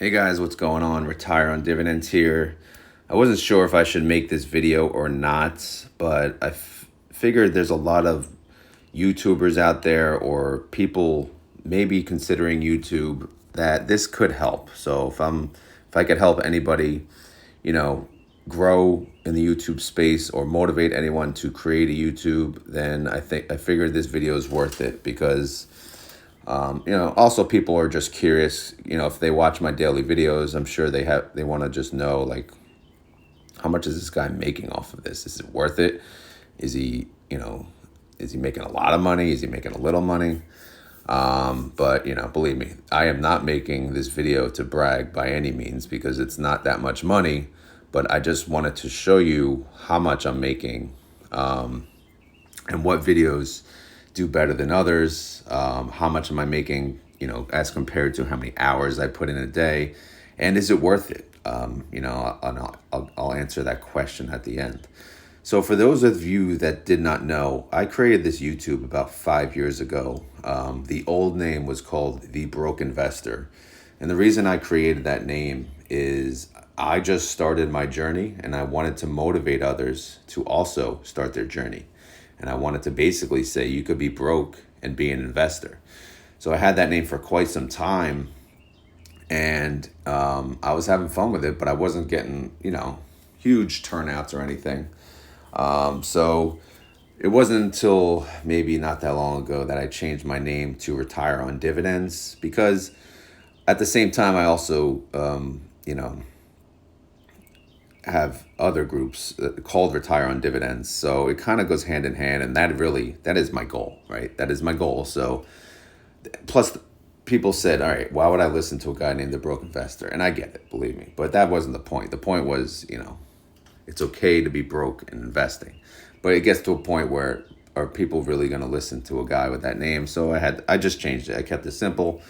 Hey guys, what's going on? Retire on Dividends here. I wasn't sure if I should make this video or not, but I figured there's a lot of YouTubers out there or people maybe considering YouTube that this could help. So if I could help anybody, you know, grow in the YouTube space or motivate anyone to create a YouTube, then I figured this video is worth it because also people are just curious, if they watch my daily videos, I'm sure they want to just know, like, how much is this guy making off of this? Is it worth it? Is he, is he making a lot of money? Is he making a little money? But believe me, I am not making this video to brag by any means because it's not that much money, but I just wanted to show you how much I'm making, and what videos do better than others. How much am I making, as compared to how many hours I put in a day, and is it worth it? I'll answer that question at the end. So for those of you that did not know, I created this YouTube about 5 years ago. The old name was called The Broke Investor. And the reason I created that name is I just started my journey and I wanted to motivate others to also start their journey. And I wanted to basically say you could be broke and be an investor. So I had that name for quite some time. And I was having fun with it, but I wasn't getting, huge turnouts or anything. So it wasn't until maybe not that long ago that I changed my name to Retire on Dividends, because at the same time, I also, have other groups called Retire on Dividends. So it kind of goes hand in hand. And that is my goal, right? That is my goal. So plus people said, all right, why would I listen to a guy named The Broke Investor? And I get it, believe me. But that wasn't the point. The point was, it's okay to be broke in investing. But it gets to a point where, are people really going to listen to a guy with that name? So I just changed it. I kept it simple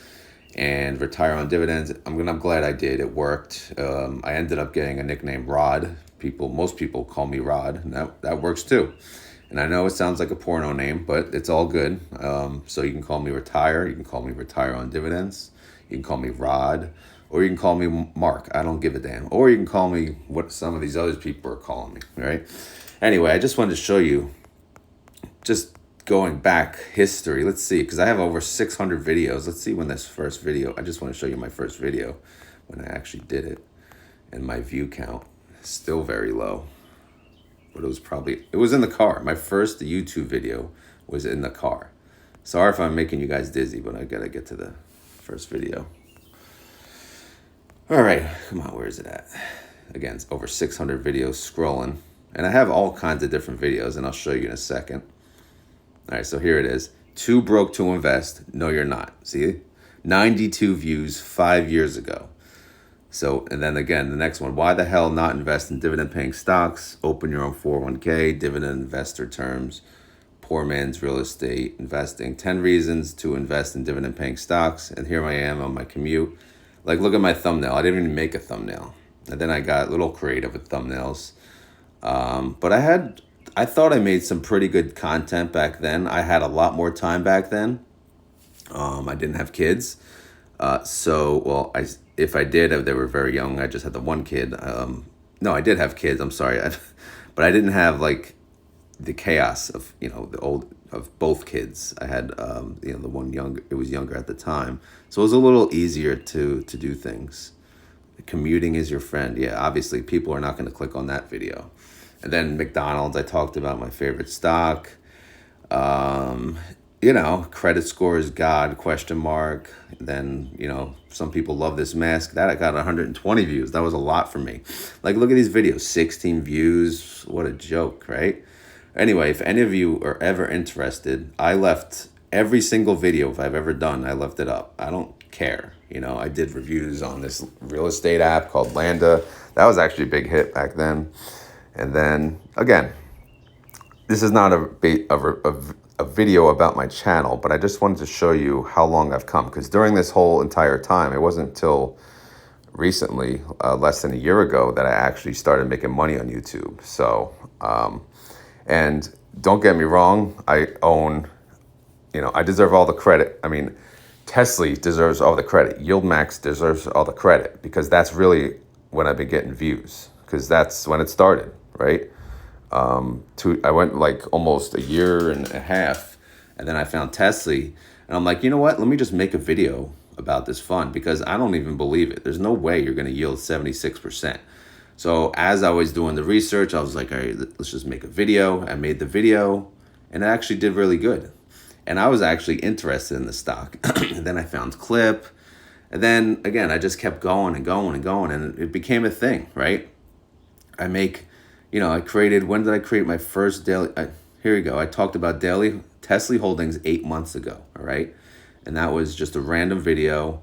and Retire on Dividends. I'm glad I did. It worked. I ended up getting a nickname, Rod. Most people call me Rod, and that works too. And I know it sounds like a porno name, but it's all good. So you can call me Retire. You can call me Retire on Dividends. You can call me Rod, or you can call me Mark. I don't give a damn. Or you can call me what some of these other people are calling me, right? Anyway, I just wanted to show you, just going back history. Let's see, because I have over 600 videos. Let's see when this first video, I just want to show you my first video when I actually did it. And my view count is still very low. But it was in the car. My first YouTube video was in the car. Sorry if I'm making you guys dizzy, but I gotta get to the first video. All right, come on, where is it at? Again, it's over 600 videos scrolling. And I have all kinds of different videos, and I'll show you in a second. All right, so here it is. Too broke to invest. No, you're not. See? 92 views 5 years ago. So, and then again, the next one. Why the hell not invest in dividend-paying stocks? Open your own 401k, dividend investor terms, poor man's real estate investing. 10 reasons to invest in dividend-paying stocks. And here I am on my commute. Like, look at my thumbnail. I didn't even make a thumbnail. And then I got a little creative with thumbnails. But I thought I made some pretty good content back then. I had a lot more time back then. I didn't have kids. If I did, they were very young. I just had the one kid. No, I did have kids. I'm sorry. But I didn't have like the chaos of, of both kids. I had, the one younger, it was younger at the time. So it was a little easier to do things. Commuting is your friend. Yeah, obviously people are not going to click on that video. And then McDonald's, I talked about my favorite stock. Credit score is God, question mark. Then, some people love this mask. That I got 120 views. That was a lot for me. Like, look at these videos, 16 views. What a joke, right? Anyway, if any of you are ever interested, I left every single video I've ever done, I left it up. I don't care. I did reviews on this real estate app called Landa. That was actually a big hit back then. And then, again, this is not a video about my channel, but I just wanted to show you how long I've come. Because during this whole entire time, it wasn't until recently, less than a year ago, that I actually started making money on YouTube. So, and don't get me wrong, I own, I deserve all the credit. I mean, Tesla deserves all the credit. YieldMax deserves all the credit because that's really when I've been getting views, because that's when it started, right? I went like almost a year and a half, and then I found Tesla, and I'm like, you know what? Let me just make a video about this fund because I don't even believe it. There's no way you're going to yield 76%. So as I was doing the research, I was like, all right, let's just make a video. I made the video, and it actually did really good. And I was actually interested in the stock. And then I found Clip. And then again, I just kept going and going and going, and it became a thing, right? I make, I created, when did I create my first daily? Here we go. I talked about daily Tesla holdings 8 months ago, all right? And that was just a random video.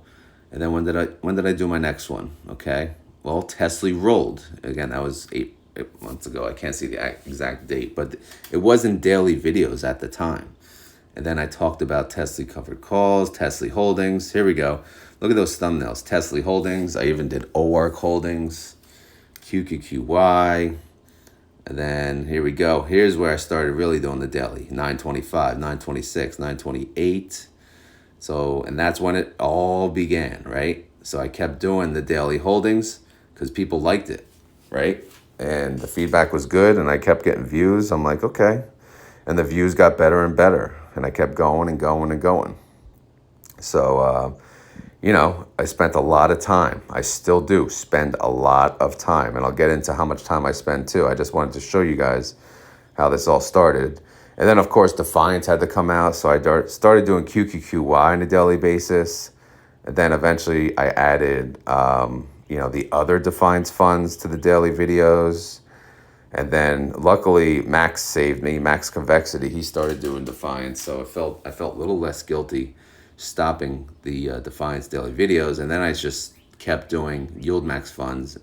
And then when did I do my next one? Okay. Well, Tesla rolled. Again, that was eight months ago. I can't see the exact date, but it wasn't daily videos at the time. And then I talked about Tesla covered calls, Tesla holdings. Here we go. Look at those thumbnails. Tesla holdings. I even did OARC holdings, QQQY. And then here we go. Here's where I started really doing the daily. 925, 926, 928. So, and that's when it all began, right? So I kept doing the daily holdings because people liked it, right? And the feedback was good, and I kept getting views. I'm like, okay. And the views got better and better, and I kept going and going and going. So, I spent a lot of time. I still do spend a lot of time, and I'll get into how much time I spend too. I just wanted to show you guys how this all started. And then, of course, Defiance had to come out, so I started doing QQQY on a daily basis. And then eventually I added, the other Defiance funds to the daily videos. And then luckily Max saved me, Max Convexity. He started doing Defiance, so I felt a little less guilty stopping the Defiance daily videos. And then I just kept doing YieldMax funds.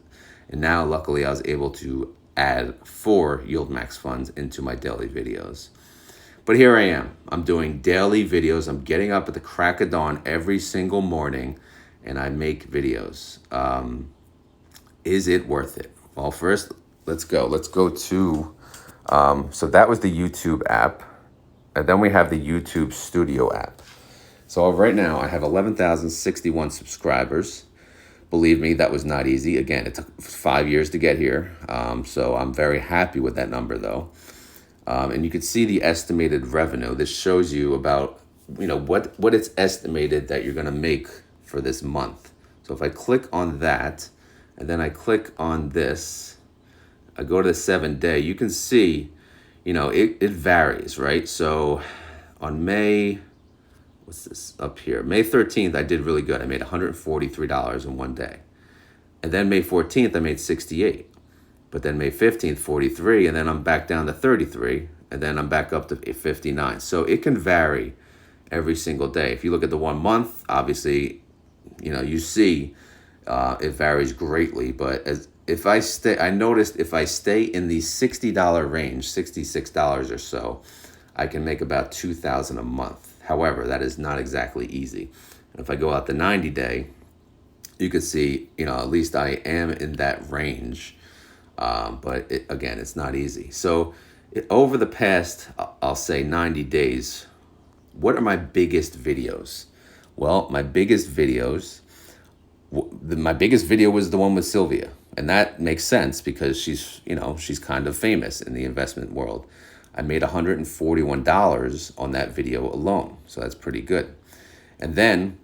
And now luckily I was able to add 4 YieldMax funds into my daily videos. But here I am. I'm doing daily videos. I'm getting up at the crack of dawn every single morning, and I make videos. Is it worth it? Well, first, let's go. Let's go to, so that was the YouTube app. And then we have the YouTube Studio app. So right now I have 11,061 subscribers. Believe me, that was not easy. Again, it took 5 years to get here. So I'm very happy with that number though. And you can see the estimated revenue. This shows you about, what it's estimated that you're going to make for this month. So if I click on that, and then I click on this, I go to the 7-day, you can see, it varies, right? So on what's this up here? May 13th, I did really good. I made $143 in one day. And then May 14th, I made 68. But then May 15th, 43, and then I'm back down to 33, and then I'm back up to 59. So it can vary every single day. If you look at the 1 month, obviously, you see it varies greatly. But I noticed if I stay in the $60 range, $66 or so, I can make about $2,000 a month. However, that is not exactly easy. And if I go out the 90-day, you can see, at least I am in that range. But again, it's not easy. So over the past, I'll say 90 days, what are my biggest videos? Well, my biggest video was the one with Sylvia. And that makes sense because she's kind of famous in the investment world. I made $141 on that video alone. So that's pretty good. And then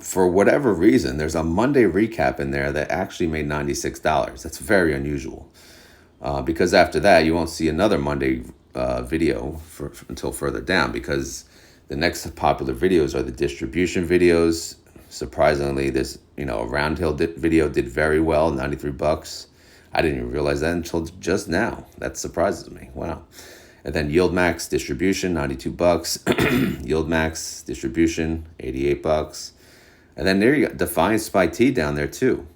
for whatever reason, there's a Monday recap in there that actually made $96. That's very unusual because after that, you won't see another Monday video until further down because the next popular videos are the distribution videos. Surprisingly, this, a Roundhill video did very well, $93. I didn't even realize that until just now. That surprises me. Wow. And then YieldMax distribution, $92. YieldMax distribution, $88. And then there you go, Defiance Spy T down there too.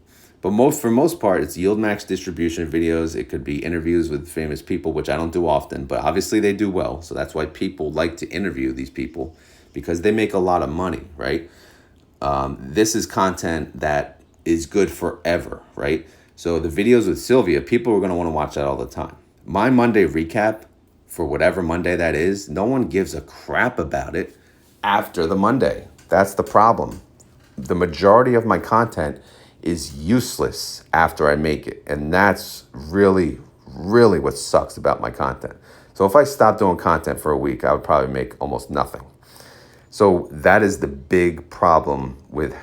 But for most part, it's YieldMax distribution videos. It could be interviews with famous people, which I don't do often, but obviously they do well. So that's why people like to interview these people because they make a lot of money, right? This is content that is good forever, right? So the videos with Sylvia, people are going to want to watch that all the time. My Monday recap, for whatever Monday that is, no one gives a crap about it after the Monday. That's the problem. The majority of my content is useless after I make it. And that's really, really what sucks about my content. So if I stopped doing content for a week, I would probably make almost nothing. So that is the big problem with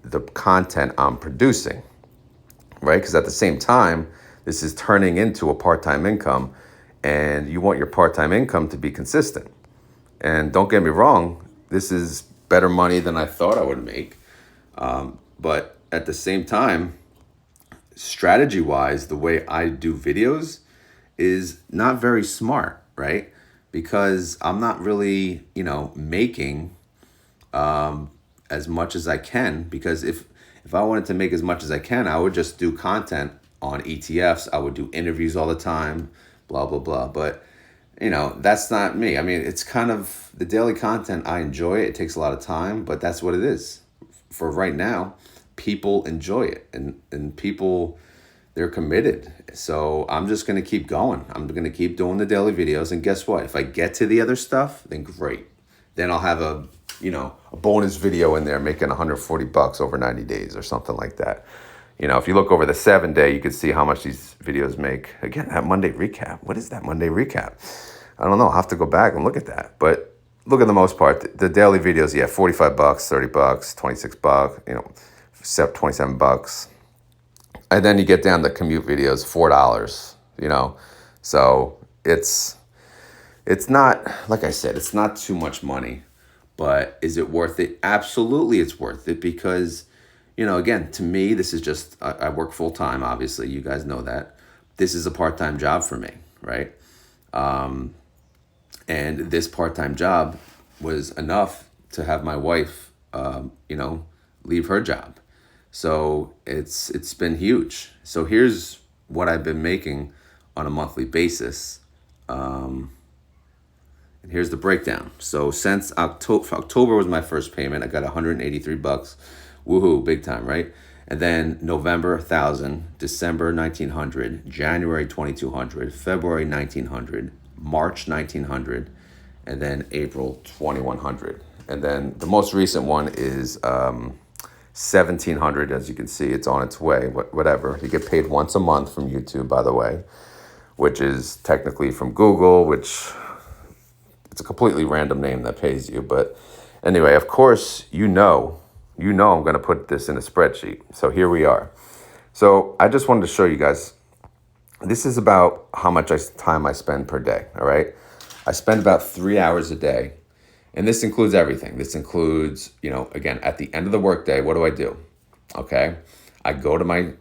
the content I'm producing, right? Because at the same time, this is turning into a part-time income, and you want your part-time income to be consistent. And don't get me wrong, this is better money than I thought I would make. But at the same time, strategy-wise, the way I do videos is not very smart, right? Because I'm not really, making as much as I can. Because if I wanted to make as much as I can, I would just do content on ETFs. I would do interviews all the time, blah, blah, blah. But, that's not me. I mean, it's kind of the daily content. I enjoy it. It takes a lot of time, but that's what it is. For right now, people enjoy it, and people, they're committed. So I'm just going to keep going. I'm going to keep doing the daily videos. And guess what? If I get to the other stuff, then great. Then I'll have a bonus video in there making $140 over 90 days or something like that. If you look over the 7-day, you can see how much these videos make. Again, that Monday recap. What is that Monday recap? I don't know. I'll have to go back and look at that. But look, at the most part, the daily videos, $45, $30, $26, $27. And then you get down to commute videos, $4, So it's not, like I said, it's not too much money, but is it worth it? Absolutely, it's worth it because, again, to me, this is just, I work full time, obviously. You guys know that. This is a part-time job for me, right? And this part-time job was enough to have my wife, leave her job. So it's been huge. So here's what I've been making on a monthly basis. And here's the breakdown. So since October was my first payment, I got $183. Woohoo, big time, right? And then November, 1,000, December, 1,900, January, 2,200, February, 1,900, March, 1,900, and then April, 2,100. And then the most recent one is 1,700. As you can see, it's on its way. Whatever. You get paid once a month from YouTube, by the way, which is technically from Google, which it's a completely random name that pays you. But anyway, of course, I'm going to put this in a spreadsheet. So here we are. So I just wanted to show you guys. This is about how much time I spend per day, all right? I spend about 3 hours a day, and this includes everything. This includes, again, at the end of the workday, what do? Okay, I go to my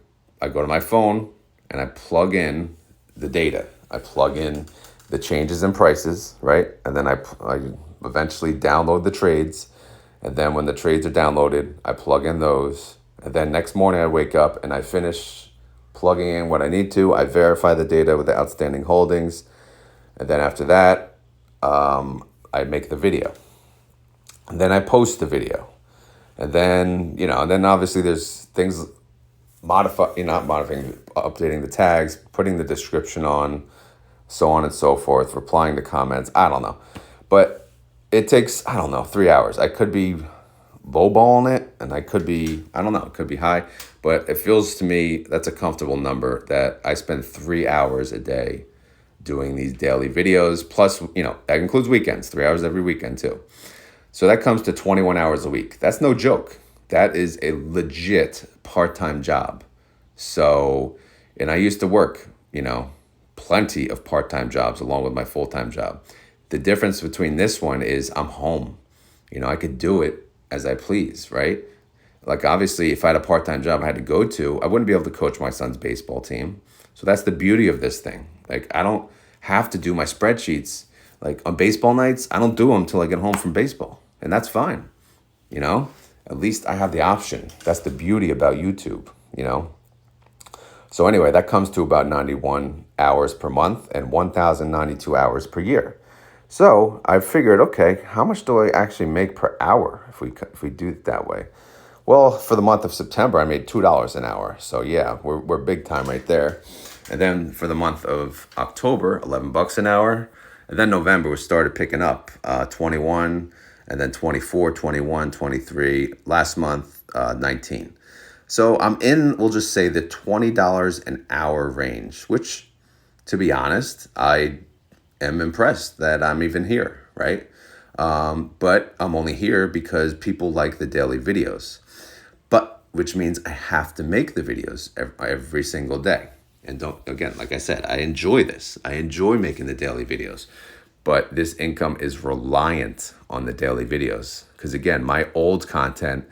phone and I plug in the data. I plug in the changes in prices, right? And then I eventually download the trades, and then when the trades are downloaded, I plug in those, and then next morning I wake up and I finish plugging in what I need to. I verify the data with the outstanding holdings. And then after that, I make the video. And then I post the video. And then, and then obviously there's things updating the tags, putting the description on, so on and so forth, replying to comments. I don't know. But it takes, 3 hours. I could be lowballing it, and I could be, it could be high, but it feels to me that's a comfortable number that I spend 3 hours a day doing these daily videos. Plus, that includes weekends, 3 hours every weekend too. So that comes to 21 hours a week. That's no joke. That is a legit part-time job. So, and I used to work, plenty of part-time jobs along with my full-time job. The difference between this one is I'm home. I could do it as I please, right? Like, obviously, if I had a part-time job I had to go to, I wouldn't be able to coach my son's baseball team. So that's the beauty of this thing. Like, I don't have to do my spreadsheets. Like, on baseball nights, I don't do them until I get home from baseball. And that's fine. At least I have the option. That's the beauty about YouTube, So anyway, that comes to about 91 hours per month and 1,092 hours per year. So I figured, okay, how much do I actually make per hour if we do it that way? Well, for the month of September, I made $2 an hour. So yeah, we're big time right there. And then for the month of October, $11 an hour. And then November, we started picking up 21. and then 24, 21, 23, last month, 19. So I'm in, we'll just say the $20 an hour range, which, to be honest, I am impressed that I'm even here, right? But I'm only here because people like the daily videos, but which means I have to make the videos every single day. And don't, again, like I said, I enjoy this. I enjoy making the daily videos, but this income is reliant on the daily videos. Because again, my old content,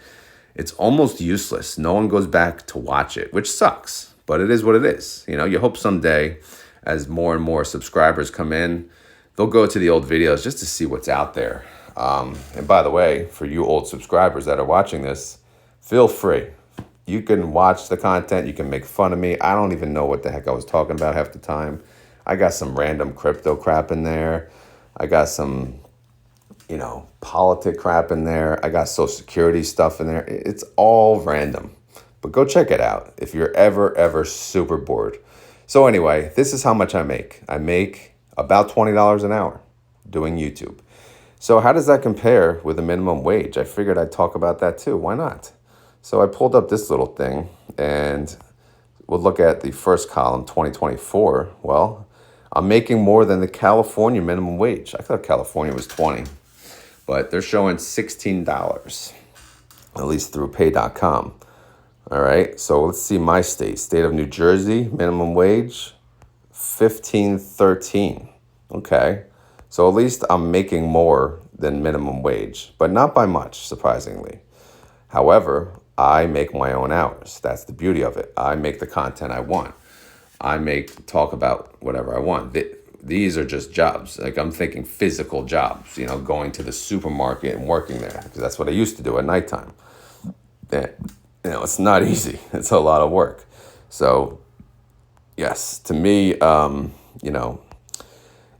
it's almost useless. No one goes back to watch it, which sucks, but it is what it is. You know, you hope someday as more and more subscribers come in, they'll go to the old videos just to see what's out there. And by the way, for you old subscribers that are watching this, feel free. You can watch the content. You can make fun of me. I don't even know what the heck I was talking about half the time. I got some random crypto crap in there. I got some, politic crap in there. I got Social Security stuff in there. It's all random. But go check it out if you're ever super bored. So anyway, this is how much I make. I make about $20 an hour doing YouTube. So how does that compare with the minimum wage? I figured I'd talk about that too. Why not? So I pulled up this little thing and we'll look at the first column, 2024. Well, I'm making more than the California minimum wage. I thought California was 20, but they're showing $16, at least through pay.com. All right, so let's see my state. State of New Jersey, minimum wage, $15.13. Okay, so at least I'm making more than minimum wage, but not by much, surprisingly. However, I make my own hours. That's the beauty of it. I make the content I want. I talk about whatever I want. These are just jobs. Like I'm thinking physical jobs, going to the supermarket and working there, because that's what I used to do at nighttime. It's not easy. It's a lot of work. So yes, to me,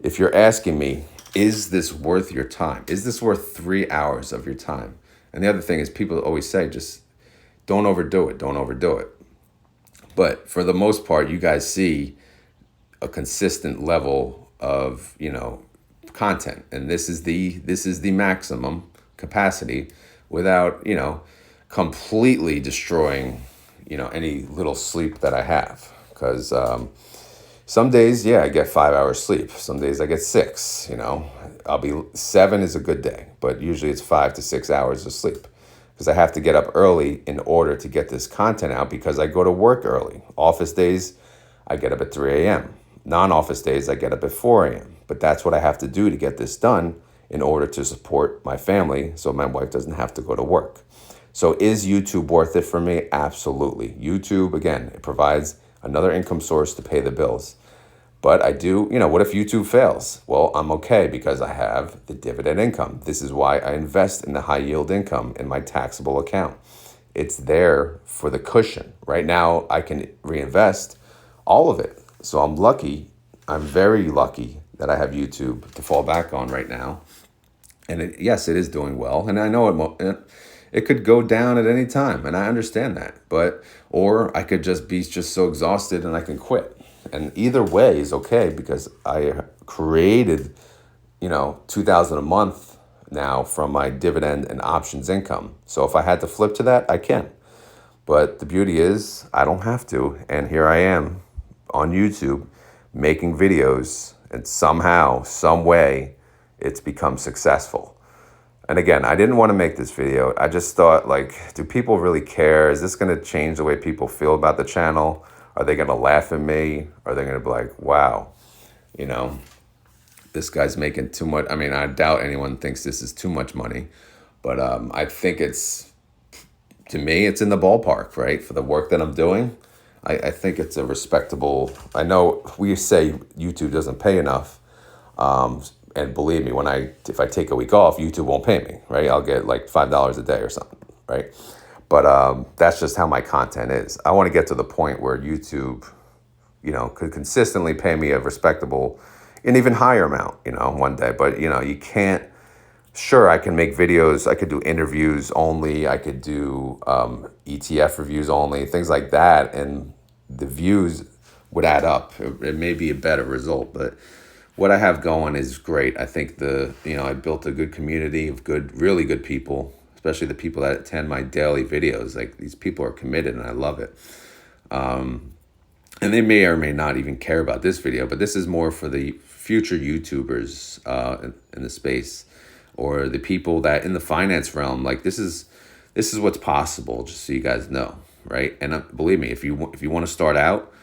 if you're asking me, is this worth your time? Is this worth 3 hours of your time? And the other thing is people always say, just don't overdo it. Don't overdo it. But for the most part, you guys see a consistent level of, content. And this is the maximum capacity without, completely destroying, any little sleep that I have. Because some days, I get 5 hours sleep. Some days I get 6, I'll be 7 is a good day, but usually it's 5 to 6 hours of sleep. Because I have to get up early in order to get this content out because I go to work early. Office days, I get up at 3 a.m. Non-office days, I get up at 4 a.m. But that's what I have to do to get this done in order to support my family so my wife doesn't have to go to work. So is YouTube worth it for me? Absolutely. YouTube, again, it provides another income source to pay the bills. But I do, what if YouTube fails? Well, I'm okay because I have the dividend income. This is why I invest in the high yield income in my taxable account. It's there for the cushion. Right now, I can reinvest all of it. So I'm lucky. I'm very lucky that I have YouTube to fall back on right now. And yes, it is doing well. And I know it could go down at any time. And I understand that. Or I could just be so exhausted and I can quit. And either way is okay because I created, $2,000 a month now from my dividend and options income. So if I had to flip to that, I can. But the beauty is I don't have to. And here I am on YouTube making videos, and somehow, some way, it's become successful. And again, I didn't want to make this video. I just thought, do people really care? Is this going to change the way people feel about the channel? Are they going to laugh at me? Are they going to be like, wow, this guy's making too much? I mean, I doubt anyone thinks this is too much money, but I think to me, it's in the ballpark, right? For the work that I'm doing, I think it's a respectable, I know we say YouTube doesn't pay enough. And believe me, if I take a week off, YouTube won't pay me, right? I'll get like $5 a day or something, right? But that's just how my content is. I want to get to the point where YouTube, could consistently pay me a respectable, an even higher amount, one day. But, you can't, sure, I can make videos. I could do interviews only. I could do ETF reviews only, things like that. And the views would add up. It may be a better result. But what I have going is great. I think I built a good community of really good people, especially the people that attend my daily videos. Like, these people are committed and I love it. And they may or may not even care about this video, but this is more for the future YouTubers in the space, or the people that in the finance realm. Like, this is what's possible, just so you guys know, right? And believe me, if you want to start out,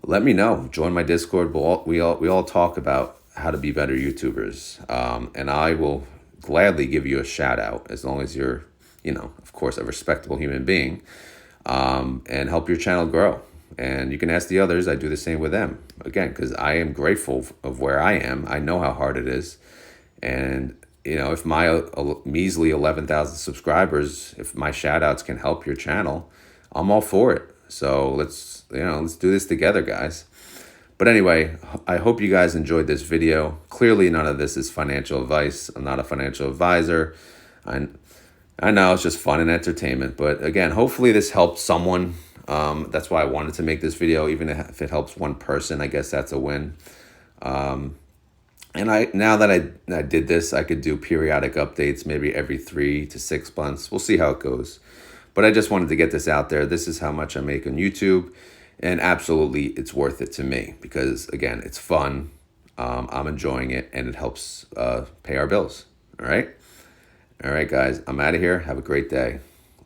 let me know. Join my Discord. We all talk about how to be better YouTubers, and I will gladly give you a shout out, as long as you're, of course, a respectable human being, and help your channel grow. And you can ask the others. I do the same with them, again, because I am grateful of where I am. I know how hard it is, and if my measly 11,000 subscribers, if my shout outs can help your channel, I'm all for it. So let's do this together, guys. But anyway, I hope you guys enjoyed this video. Clearly, none of this is financial advice. I'm not a financial advisor. I know it's just fun and entertainment. But again, hopefully this helped someone. That's why I wanted to make this video. Even if it helps one person, I guess that's a win. And now that I did this, I could do periodic updates, maybe every 3 to 6 months. We'll see how it goes. But I just wanted to get this out there. This is how much I make on YouTube. And absolutely, it's worth it to me because, again, it's fun. I'm enjoying it, and it helps pay our bills. All right? All right, guys. I'm out of here. Have a great day.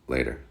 Later.